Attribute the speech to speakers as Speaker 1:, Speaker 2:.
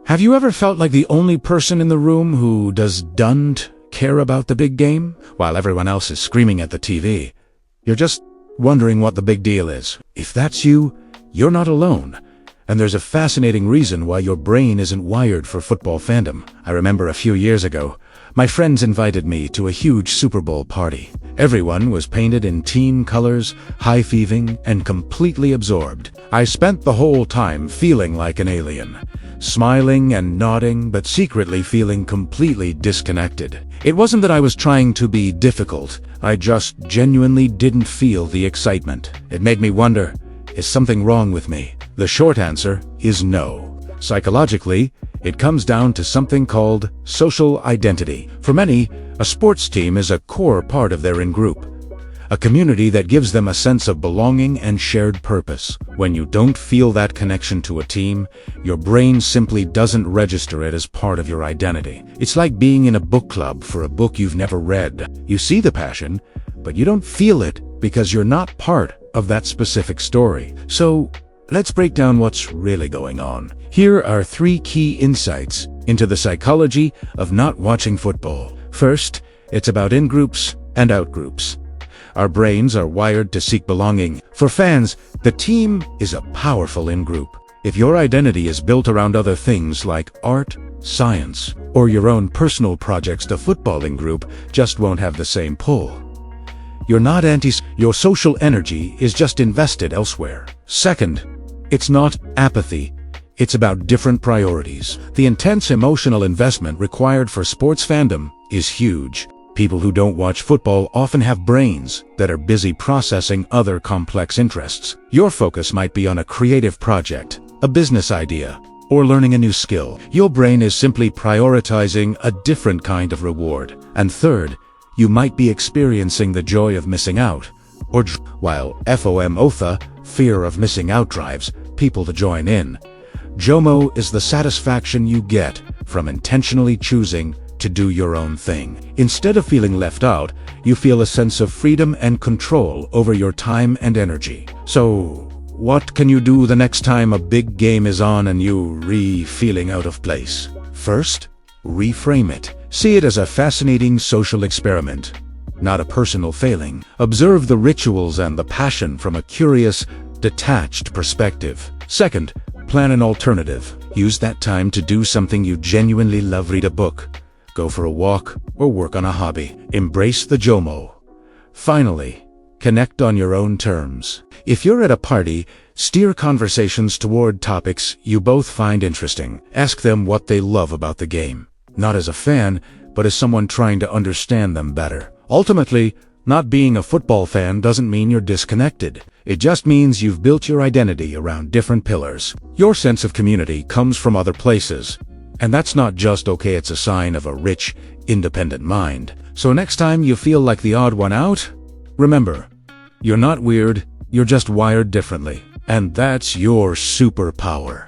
Speaker 1: Have you ever felt like the only person in the room who doesn't care about the big game, while everyone else is screaming at the TV? You're just wondering what the big deal is. If that's you, you're not alone. And there's a fascinating reason why your brain isn't wired for football fandom. I remember a few years ago, my friends invited me to a huge Super Bowl party. Everyone was painted in teen colors, high-fiving, and completely absorbed. I spent the whole time feeling like an alien, smiling and nodding, but secretly feeling completely disconnected. It wasn't that I was trying to be difficult, I just genuinely didn't feel the excitement. It made me wonder, is something wrong with me? The short answer is no. Psychologically, it comes down to something called social identity. For many, a sports team is a core part of their in-group, a community that gives them a sense of belonging and shared purpose. When you don't feel that connection to a team, your brain simply doesn't register it as part of your identity. It's like being in a book club for a book you've never read. You see the passion, but you don't feel it because you're not part of that specific story. So, let's break down what's really going on. Here are 3 key insights into the psychology of not watching football. First, it's about in-groups and out-groups. Our brains are wired to seek belonging. For fans, the team is a powerful in-group. If your identity is built around other things like art, science, or your own personal projects, the football in-group just won't have the same pull. You're not your social energy is just invested elsewhere. Second, it's not apathy. It's about different priorities. The intense emotional investment required for sports fandom is huge. People who don't watch football often have brains that are busy processing other complex interests. Your focus might be on a creative project, a business idea, or learning a new skill. Your brain is simply prioritizing a different kind of reward. And third, you might be experiencing the joy of missing out, or while FOMO, fear of missing out, drives people to join in. JOMO is the satisfaction you get from intentionally choosing to do your own thing. Instead of feeling left out, you feel a sense of freedom and control over your time and energy. So, what can you do the next time a big game is on and you feeling out of place? First, reframe it. See it as a fascinating social experiment, not a personal failing. Observe the rituals and the passion from a curious, detached perspective. Second, plan an alternative. Use that time to do something you genuinely love. Read a book, go for a walk, or work on a hobby. Embrace the JOMO. Finally, connect on your own terms. If you're at a party, steer conversations toward topics you both find interesting. Ask them what they love about the game, not as a fan, but as someone trying to understand them better. Ultimately, not being a football fan doesn't mean you're disconnected. It just means you've built your identity around different pillars. Your sense of community comes from other places. And that's not just okay, it's a sign of a rich, independent mind. So next time you feel like the odd one out, remember, you're not weird, you're just wired differently. And that's your superpower.